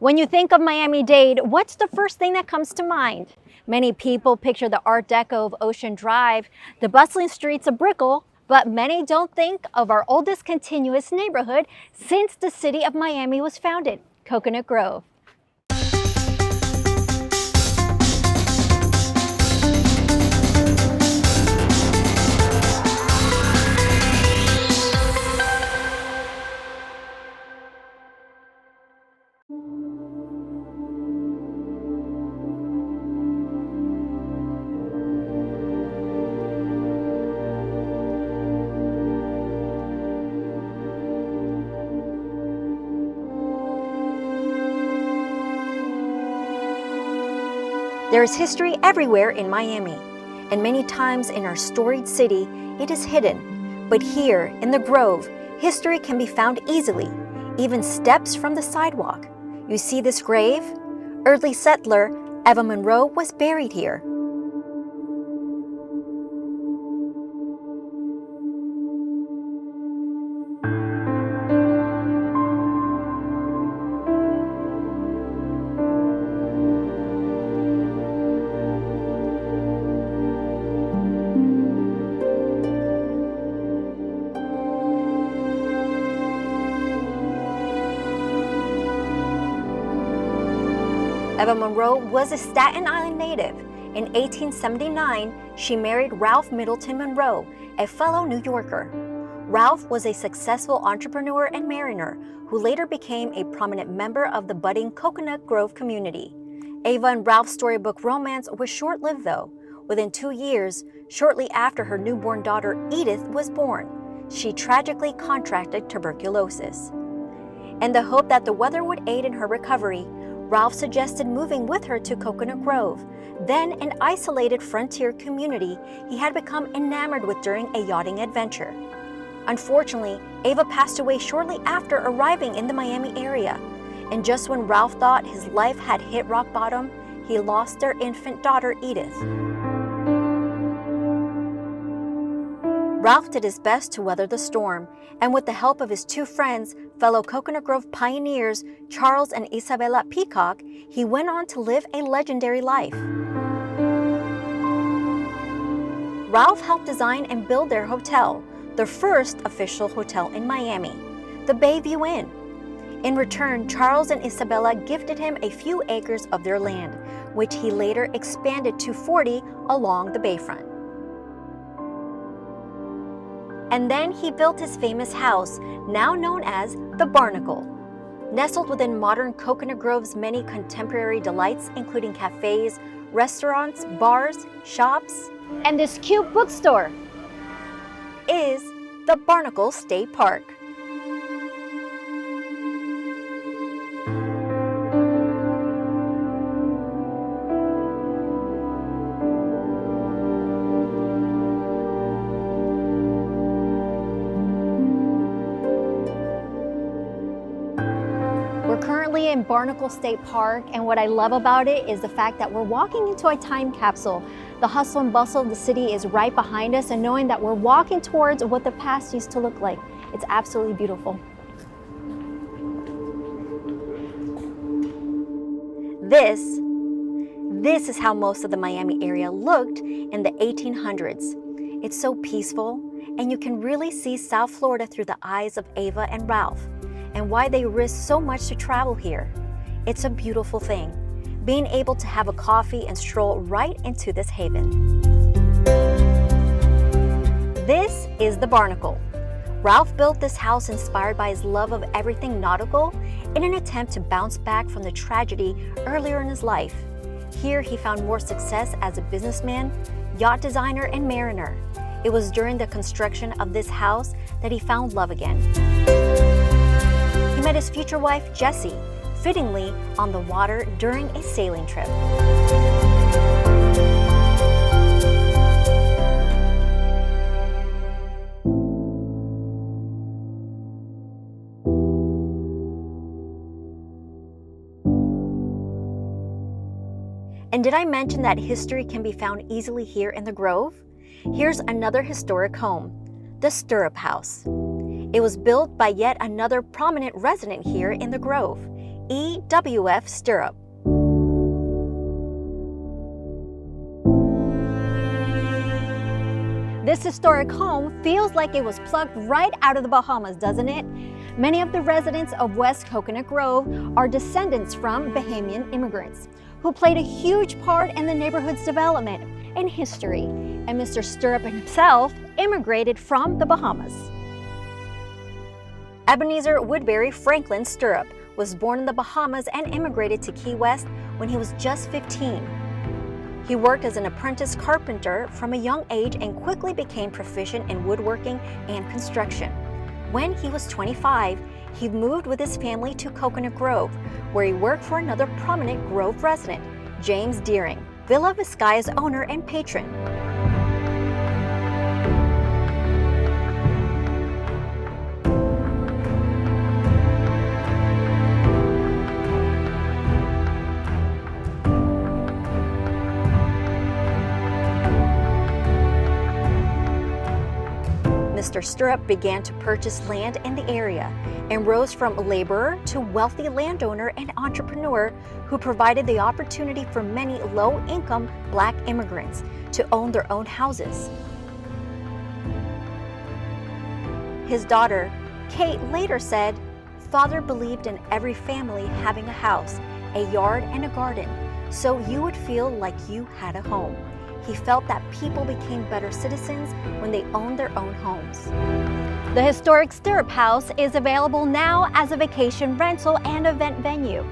When you think of Miami-Dade, what's the first thing that comes to mind? Many people picture the Art Deco of Ocean Drive, the bustling streets of Brickell, but many don't think of our oldest continuous neighborhood since the city of Miami was founded, Coconut Grove. There is history everywhere in Miami, and many times in our storied city, it is hidden. But here, in the Grove, history can be found easily, even steps from the sidewalk. You see this grave? Early settler Eva Munroe was buried here. Eva Munroe was a Staten Island native. In 1879, she married Ralph Middleton Munroe, a fellow New Yorker. Ralph was a successful entrepreneur and mariner who later became a prominent member of the budding Coconut Grove community. Eva and Ralph's storybook romance was short-lived though. Within 2 years, shortly after her newborn daughter Edith was born, she tragically contracted tuberculosis. In the hope that the weather would aid in her recovery, Ralph suggested moving with her to Coconut Grove, then an isolated frontier community he had become enamored with during a yachting adventure. Unfortunately, Eva passed away shortly after arriving in the Miami area, and just when Ralph thought his life had hit rock bottom, he lost their infant daughter Edith. Ralph did his best to weather the storm, and with the help of his 2 friends, fellow Coconut Grove pioneers, Charles and Isabella Peacock, he went on to live a legendary life. Ralph helped design and build their hotel, the first official hotel in Miami, the Bayview Inn. In return, Charles and Isabella gifted him a few acres of their land, which he later expanded to 40 along the bayfront. And then he built his famous house, now known as the Barnacle. Nestled within modern Coconut Grove's many contemporary delights, including cafes, restaurants, bars, shops, and this cute bookstore, is the Barnacle State Park. Currently in Barnacle State Park, and what I love about it is the fact that we're walking into a time capsule. The hustle and bustle of the city is right behind us, and knowing that we're walking towards what the past used to look like, it's absolutely beautiful. This is how most of the Miami area looked in the 1800s. It's so peaceful, and you can really see South Florida through the eyes of Eva and Ralph, and why they risk so much to travel here. It's a beautiful thing, being able to have a coffee and stroll right into this haven. This is the Barnacle. Ralph built this house inspired by his love of everything nautical in an attempt to bounce back from the tragedy earlier in his life. Here he found more success as a businessman, yacht designer, and mariner. It was during the construction of this house that he found love again. He met his future wife, Jessie, fittingly on the water during a sailing trip. And did I mention that history can be found easily here in the Grove? Here's another historic home, the Stirrup House. It was built by yet another prominent resident here in the Grove, E.W.F. Stirrup. This historic home feels like it was plucked right out of the Bahamas, doesn't it? Many of the residents of West Coconut Grove are descendants from Bahamian immigrants who played a huge part in the neighborhood's development and history. And Mr. Stirrup himself immigrated from the Bahamas. Ebenezer Woodbury Franklin Stirrup was born in the Bahamas and immigrated to Key West when he was just 15. He worked as an apprentice carpenter from a young age and quickly became proficient in woodworking and construction. When he was 25, he moved with his family to Coconut Grove, where he worked for another prominent Grove resident, James Deering, Villa Vizcaya's owner and patron. Mr. Stirrup began to purchase land in the area and rose from laborer to wealthy landowner and entrepreneur who provided the opportunity for many low-income Black immigrants to own their own houses. His daughter, Kate, later said, "Father believed in every family having a house, a yard, and a garden, so you would feel like you had a home." He felt that people became better citizens when they owned their own homes. The historic Stirrup House is available now as a vacation rental and event venue.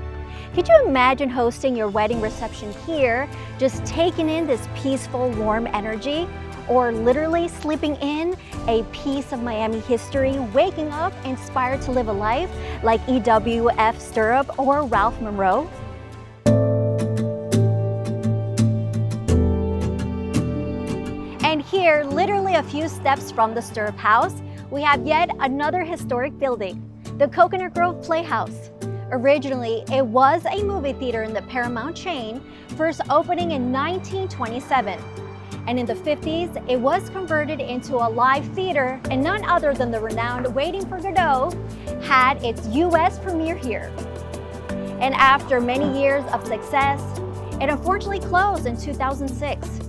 Could you imagine hosting your wedding reception here, just taking in this peaceful, warm energy? Or literally sleeping in a piece of Miami history, waking up inspired to live a life like E.W.F. Stirrup or Ralph Munroe? And here, literally a few steps from the Stirrup House, we have yet another historic building, the Coconut Grove Playhouse. Originally, it was a movie theater in the Paramount chain, first opening in 1927. And in the 50s, it was converted into a live theater, and none other than the renowned Waiting for Godot had its U.S. premiere here. And after many years of success, it unfortunately closed in 2006.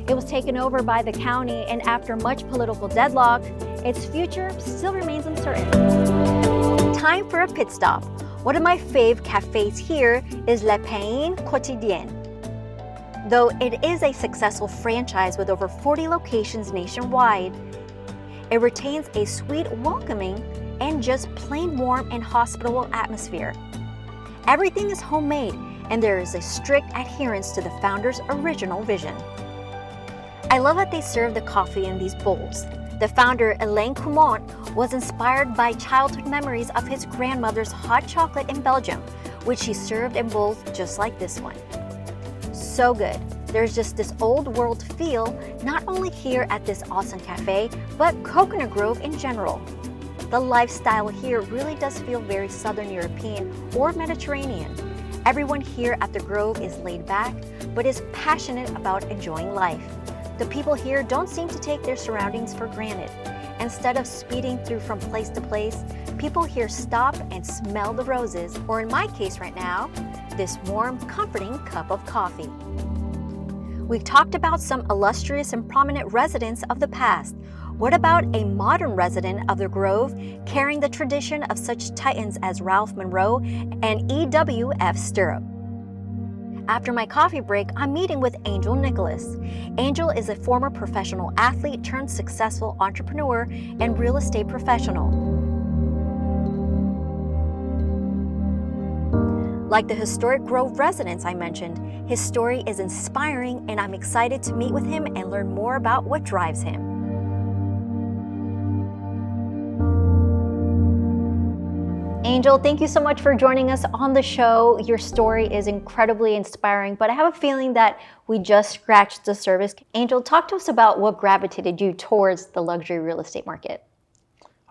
It was taken over by the county, and after much political deadlock, its future still remains uncertain. Time for a pit stop. One of my fave cafes here is Le Pain Quotidien. Though it is a successful franchise with over 40 locations nationwide, it retains a sweet, welcoming, and just plain warm and hospitable atmosphere. Everything is homemade, and there is a strict adherence to the founder's original vision. I love that they serve the coffee in these bowls. The founder, Alain Coumont, was inspired by childhood memories of his grandmother's hot chocolate in Belgium, which she served in bowls just like this one. So good. There's just this old world feel, not only here at this awesome cafe, but Coconut Grove in general. The lifestyle here really does feel very Southern European or Mediterranean. Everyone here at the Grove is laid back, but is passionate about enjoying life. The people here don't seem to take their surroundings for granted. Instead of speeding through from place to place, people here stop and smell the roses, or in my case right now, this warm, comforting cup of coffee. We've talked about some illustrious and prominent residents of the past. What about a modern resident of the Grove carrying the tradition of such titans as Ralph Munroe and E.W.F. Stirrup? After my coffee break, I'm meeting with Angel Nicolas. Angel is a former professional athlete turned successful entrepreneur and real estate professional. Like the historic Grove residents I mentioned, his story is inspiring, and I'm excited to meet with him and learn more about what drives him. Angel, thank you so much for joining us on the show. Your story is incredibly inspiring, but I have a feeling that we just scratched the surface. Angel, talk to us about what gravitated you towards the luxury real estate market.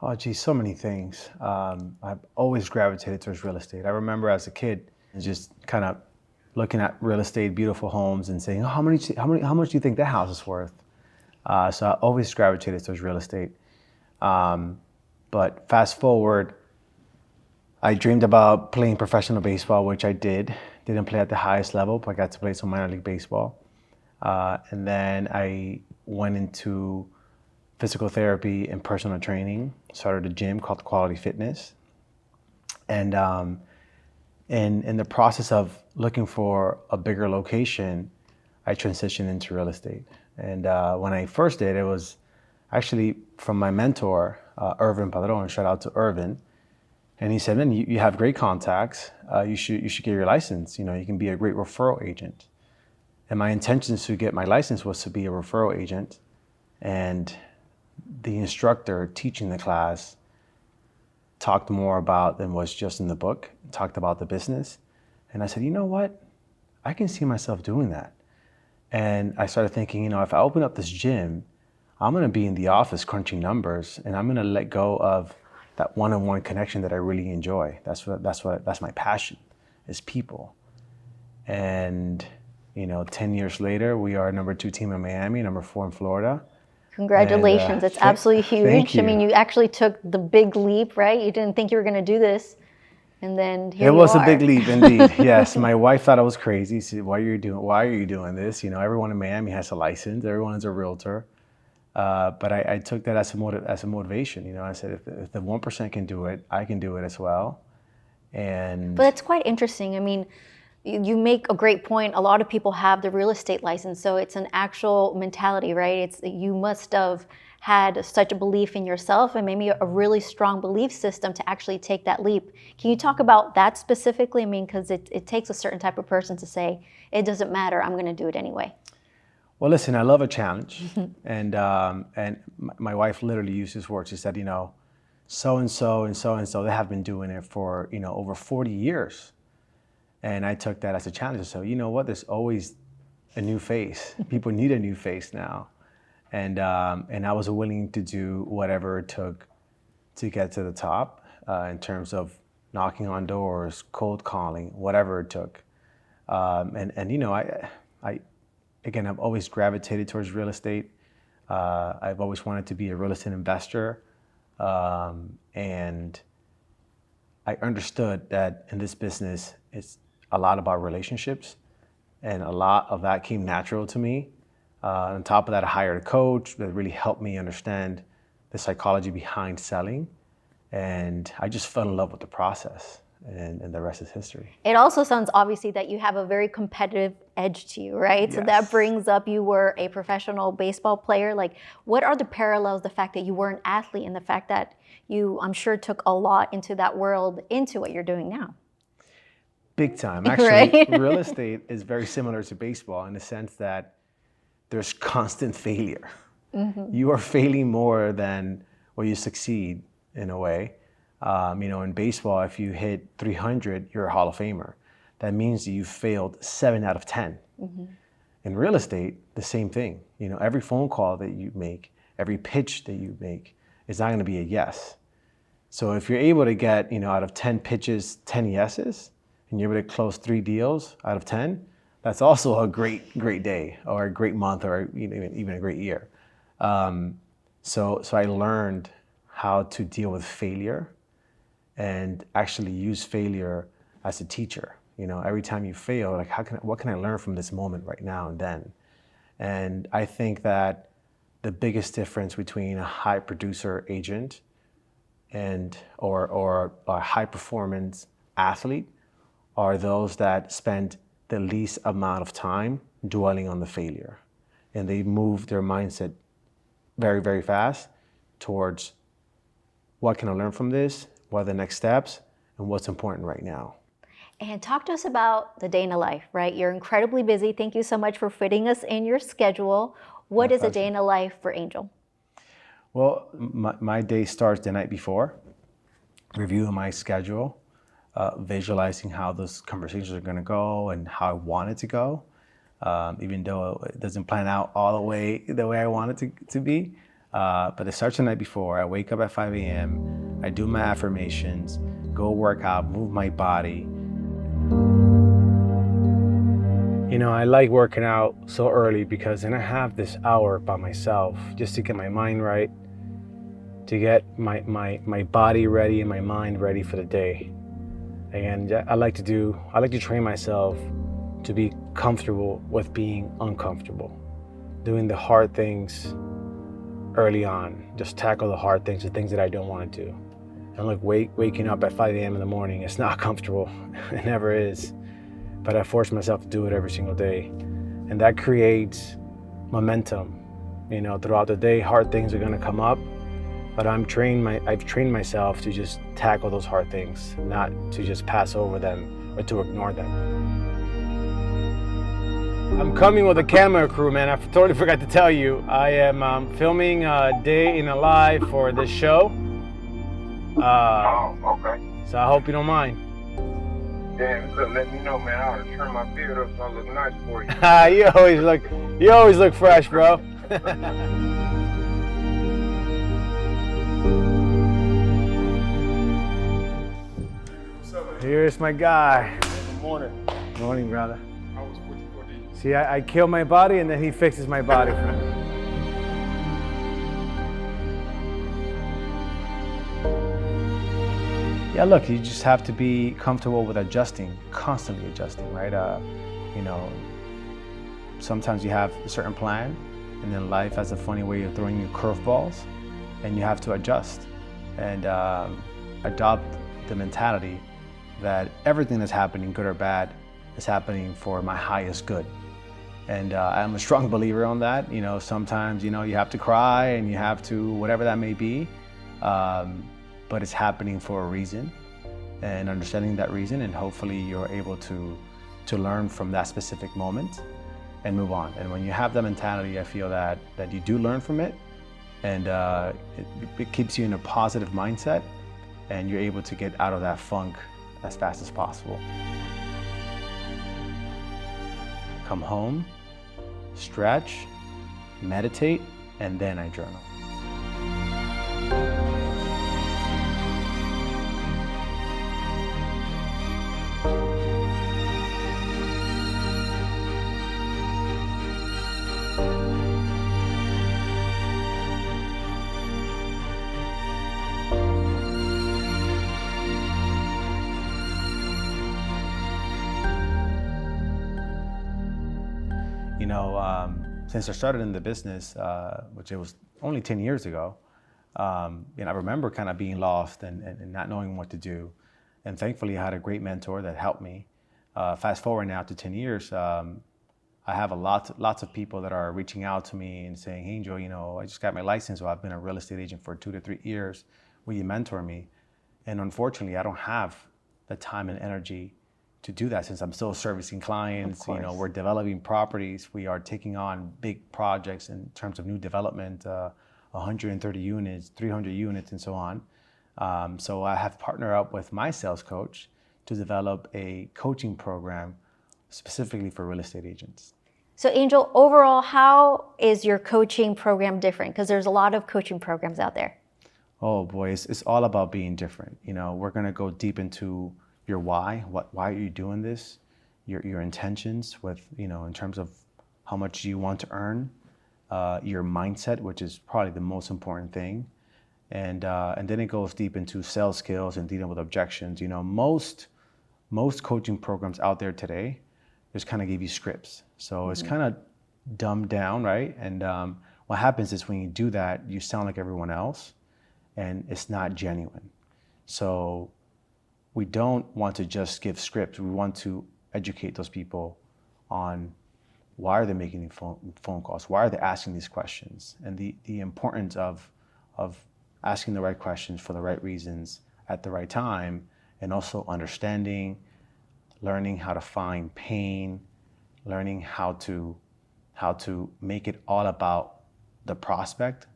Oh, geez, so many things. I've always gravitated towards real estate. I remember as a kid just kind of looking at real estate, beautiful homes, and saying, oh, how much do you think that house is worth? So I always gravitated towards real estate. But fast forward, I dreamed about playing professional baseball, which I did. Didn't play at the highest level, but I got to play some minor league baseball. And then I went into physical therapy and personal training, started a gym called Quality Fitness. And in the process of looking for a bigger location, I transitioned into real estate. And when I first did, it was actually from my mentor, Irvin Padron. Shout out to Irvin. And he said, man, you have great contacts. You should get your license. You know, you can be a great referral agent. And my intentions to get my license was to be a referral agent. And the instructor teaching the class talked more about than was just in the book, talked about the business. And I said, you know what? I can see myself doing that. And I started thinking, you know, if I open up this gym, I'm going to be in the office crunching numbers, and I'm going to let go of that one-on-one connection that I really enjoy. That's my passion, is people. And, you know, 10 years later, we are number 2 team in Miami, number 4 in Florida. Congratulations. It's absolutely huge. Thank you. I mean, you actually took the big leap, right? You didn't think you were going to do this. And then here it you was are. a big leap indeed. Yes, my wife thought I was crazy. She said, why are you doing this? You know, everyone in Miami has a license. Everyone is a realtor. But I took that as a motivation. You know, I said, if the 1% can do it, I can do it as well. And But it's quite interesting. I mean, you make a great point. A lot of people have the real estate license, so it's an actual mentality, right? You must have had such a belief in yourself and maybe a really strong belief system to actually take that leap. Can you talk about that specifically? I mean, because it takes a certain type of person to say, it doesn't matter, I'm going to do it anyway. Well, listen, I love a challenge. And my wife literally used this word. She said, you know, so-and-so and so-and-so, they have been doing it for, you know, over 40 years. And I took that as a challenge. So, you know what, there's always a new face. People need a new face now. And I was willing to do whatever it took to get to the top in terms of knocking on doors, cold calling, whatever it took. And you know, I've always gravitated towards real estate. I've always wanted to be a real estate investor. And I understood that in this business, it's a lot about relationships. And a lot of that came natural to me. On top of that, I hired a coach that really helped me understand the psychology behind selling. And I just fell in love with the process. And the rest is history. It also sounds obviously that you have a very competitive edge to you, right? Yes. So that brings up, you were a professional baseball player. Like, what are the parallels, the fact that you were an athlete and the fact that you, I'm sure, took a lot into that world, into what you're doing now? Big time. Actually, Right? real estate is very similar to baseball in the sense that there's constant failure. Mm-hmm. You are failing more than where you succeed in a way. You know, in baseball, if you hit 300, you're a Hall of Famer. That means that you failed 7 out of 10. Mm-hmm. In real estate, the same thing. You know, every phone call that you make, every pitch that you make is not going to be a yes. So if you're able to get, you know, out of 10 pitches, 10 yeses, and you're able to close 3 deals out of 10, that's also a great day, or a great month, or even a great year. So I learned how to deal with failure and actually use failure as a teacher. You know, every time you fail, like what can I learn from this moment right now and then? And I think that the biggest difference between a high producer agent or a high performance athlete are those that spend the least amount of time dwelling on the failure. And they move their mindset very, very fast towards what can I learn from this? What are the next steps, and what's important right now? And talk to us about the day in a life, right? You're incredibly busy. Thank you so much for fitting us in your schedule. What is a day in a life for Angel? Well, my day starts the night before, reviewing my schedule, visualizing how those conversations are going to go and how I want it to go, even though it doesn't plan out all the way I want it to be. But it starts the night before. I wake up at 5 a.m., I do my affirmations, go work out, move my body. You know, I like working out so early because then I have this hour by myself just to get my mind right, to get my body ready and my mind ready for the day. And I like to train myself to be comfortable with being uncomfortable, doing the hard things early on, just tackle the hard things, the things that I don't want to do. And look, waking up at 5 a.m. in the morning, it's not comfortable, it never is, but I force myself to do it every single day. And that creates momentum. You know, throughout the day, hard things are gonna come up, but I've trained myself to just tackle those hard things, not to just pass over them or to ignore them. I'm coming with a camera crew, man. I totally forgot to tell you. I am filming a day in a life for this show. Okay. So I hope you don't mind. Yeah, look, let me know, man. I ought to trim my beard up so I look nice for you. You always look fresh, bro. Here's my guy. Good morning. Morning, brother. I was 44D. See, I kill my body and then he fixes my body for me. Yeah, look, you just have to be comfortable with adjusting, constantly adjusting, right? You know, sometimes you have a certain plan and then life has a funny way of throwing you curveballs and you have to adjust and adopt the mentality that everything that's happening, good or bad, is happening for my highest good. And I'm a strong believer on that. You know, sometimes, you know, you have to cry and you have to, whatever that may be, but it's happening for a reason, and understanding that reason, and hopefully you're able to learn from that specific moment and move on. And when you have that mentality, I feel that you do learn from it, and it keeps you in a positive mindset, and you're able to get out of that funk as fast as possible. Come home, stretch, meditate, and then I journal. You know, since I started in the business, which it was only 10 years ago, you know, I remember kind of being lost and not knowing what to do. And thankfully, I had a great mentor that helped me. Fast forward now to 10 years, I have lots of people that are reaching out to me and saying, "Hey, Angel, you know, I just got my license, or I've been a real estate agent for 2 to 3 years. Will you mentor me?" And unfortunately, I don't have the time and energy to do that, since I'm still servicing clients. You know, we're developing properties. We are taking on big projects in terms of new development, 130 units, 300 units, and so on. So I have partnered up with my sales coach to develop a coaching program specifically for real estate agents. So Angel, overall, how is your coaching program different? Because there's a lot of coaching programs out there. Oh boy, it's all about being different. You know, we're gonna go deep into your why. Why are you doing this? Your intentions with, you know, in terms of how much you want to earn, your mindset, which is probably the most important thing. And then it goes deep into sales skills and dealing with objections. You know, most coaching programs out there today just kind of give you scripts. So it's kind of dumbed down, right? And what happens is when you do that, you sound like everyone else, and it's not genuine. So we don't want to just give scripts. We want to educate those people on why are they making these phone calls? Why are they asking these questions? And the importance of asking the right questions for the right reasons at the right time, and also understanding, learning how to find pain, learning how to make it all about the prospect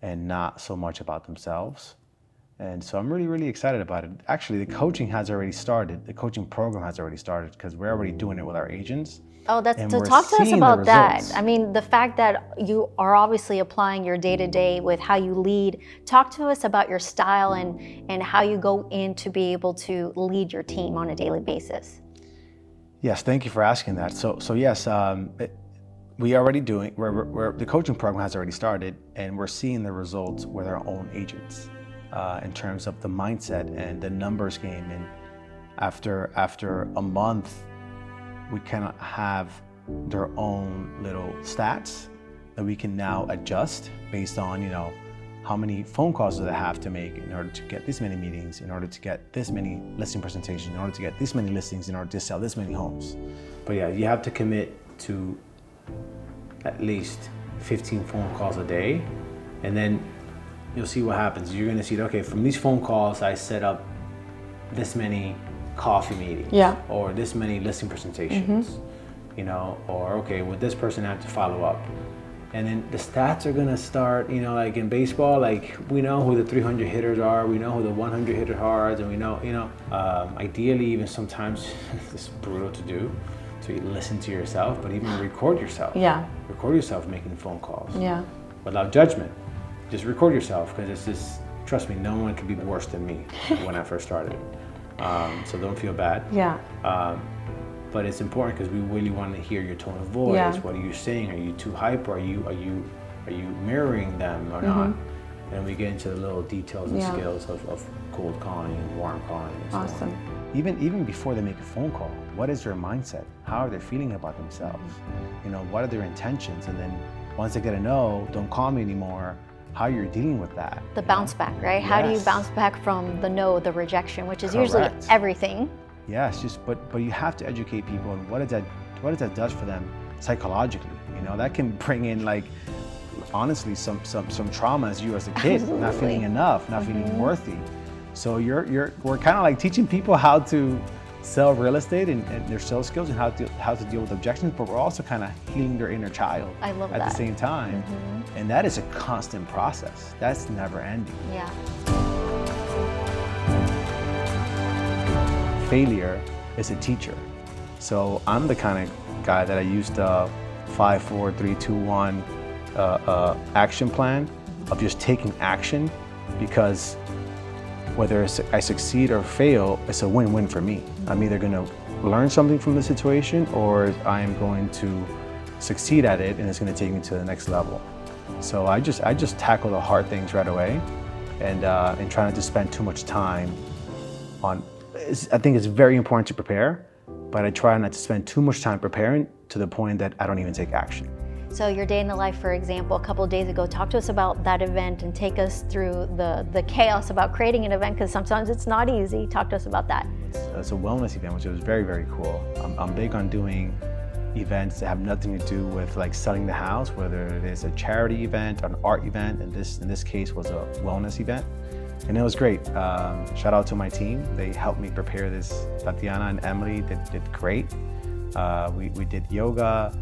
and not so much about themselves. And so I'm really, really excited about it. Actually, the coaching has already started. The coaching program has already started because we're already doing it with our agents. Oh, and so we're talk to us seeing about the that. results. I mean, the fact that you are obviously applying your day-to-day with how you lead. Talk to us about your style and how you go in to be able to lead your team on a daily basis. Yes, thank you for asking that. So yes, we are already doing, the coaching program has already started, and we're seeing the results with our own agents in terms of the mindset and the numbers game After a month, we kind of have their own little stats that we can now adjust based on, you know, how many phone calls do they have to make in order to get this many meetings, in order to get this many listing presentations, in order to get this many listings, in order to sell this many homes. But yeah, you have to commit to at least 15 phone calls a day, and then you'll see what happens. You're gonna see, okay, from these phone calls, I set up this many coffee meetings, or this many listing presentations, you know, or okay, with this person I have to follow up. And then the stats are gonna start, you know, like in baseball, like we know who the 300 hitters are, we know who the 100 hitters are, and we know, you know, ideally even sometimes it's brutal to do, to listen to yourself, but even record yourself. Record yourself making phone calls. Without judgment. Just record yourself, because it's just, trust me, no one could be worse than me when I first started. So don't feel bad. But it's important because we really want to hear your tone of voice. What are you saying? Are you too hyper? Are you mirroring them or not? And we get into the little details and skills of cold calling and warm calling and so on. Even before they make a phone call, what is their mindset? How are they feeling about themselves? You know, what are their intentions? And then once they get a no, don't call me anymore, how you're dealing with that. The bounce back, right? How do you bounce back from the no, the rejection, which is usually everything. Yes, but you have to educate people on what that does for them psychologically. You know, that can bring in, like, honestly, some trauma as you as a kid, not feeling enough, not feeling worthy. So we're kind of like teaching people how to sell real estate and their sales skills and how to deal with objections, but we're also kind of healing their inner child at the same time. And that is a constant process. That's never ending. Failure is a teacher. So I'm the kind of guy that I used the 5, 4, 3, 2, 1 action plan of just taking action, because whether I succeed or fail, it's a win-win for me. I'm either gonna learn something from the situation, or I'm going to succeed at it and it's gonna take me to the next level. So I just tackle the hard things right away, and try not to spend too much time on. I think it's very important to prepare, but I try not to spend too much time preparing to the point that I don't even take action. So your day in the life, for example, a couple of days ago, talk to us about that event and take us through the chaos about creating an event, because sometimes it's not easy. Talk to us about that. It's a wellness event, which was very, very cool. I'm big on doing events that have nothing to do with like selling the house, whether it is a charity event, an art event, and in this case was a wellness event. And it was great. Shout out to my team. They helped me prepare this. Tatiana and Emily did great. We did yoga,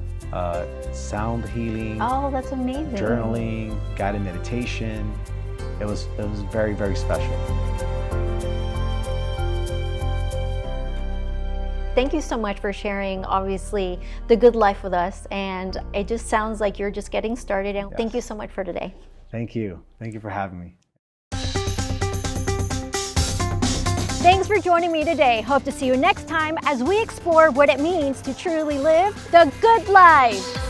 sound healing. Oh, that's amazing. Journaling, guided meditation. It was very, very special. Thank you so much for sharing, obviously, the good life with us. And it just sounds like you're just getting started. And thank you so much for today. Thank you. Thank you for having me. Thanks for joining me today. Hope to see you next time as we explore what it means to truly live the good life.